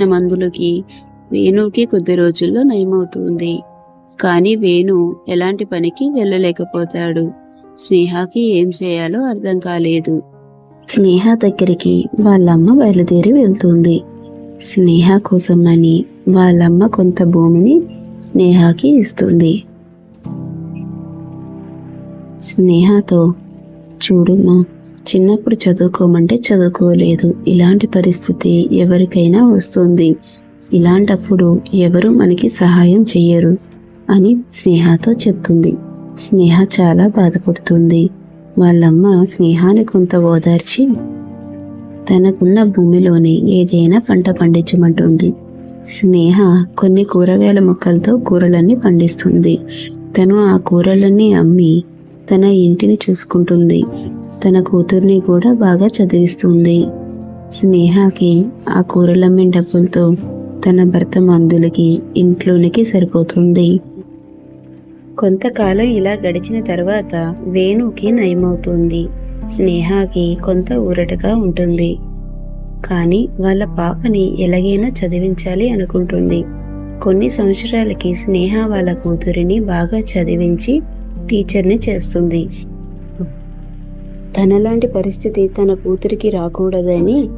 మందులకి వేణుకి కొద్ది రోజుల్లో నయమవుతుంది. కానీ వేణు ఎలాంటి పనికి వెళ్ళలేకపోతాడు. స్నేహకి ఏం చేయాలో అర్థం కాలేదు. స్నేహ దగ్గరికి వాళ్ళమ్మ బయలుదేరి వెళ్తుంది. స్నేహ కోసమని వాళ్ళమ్మ కొంత భూమిని స్నేహకి ఇస్తుంది. స్నేహతో, చూడుమా, చిన్నప్పుడు చదువుకోమంటే చదువుకోలేదు. ఇలాంటి పరిస్థితి ఎవరికైనా వస్తుంది. ఇలాంటప్పుడు ఎవరు మనకి సహాయం చెయ్యరు అని స్నేహతో చెప్తుంది. స్నేహ చాలా బాధపడుతుంది. వాళ్ళమ్మ స్నేహాన్ని కొంత ఓదార్చి తనకున్న భూమిలోని ఏదైనా పంట పండించమంటుంది. స్నేహ కొన్ని కూరగాయల మొక్కలతో కూరలన్నీ పండిస్తుంది. తను ఆ కూరలన్నీ అమ్మి తన ఇంటిని చూసుకుంటుంది. తన కూతుర్ని కూడా బాగా చదివిస్తుంది. స్నేహకి ఆ కూరలమ్మిన డబ్బులతో తన భర్త మందులకి, ఇంట్లోనికి సరిపోతుంది. కొంతకాలం ఇలా గడిచిన తర్వాత వేణుకి నయమవుతుంది. స్నేహకి కొంత ఊరటగా ఉంటుంది. కానీ వాళ్ళ పాపని ఎలాగైనా చదివించాలి అనుకుంటుంది. కొన్ని సంవత్సరాలకి స్నేహ వాళ్ళ కూతురిని బాగా చదివించి టీచర్ని చేస్తుంది. తనలాంటి పరిస్థితి తన కూతురికి రాకూడదని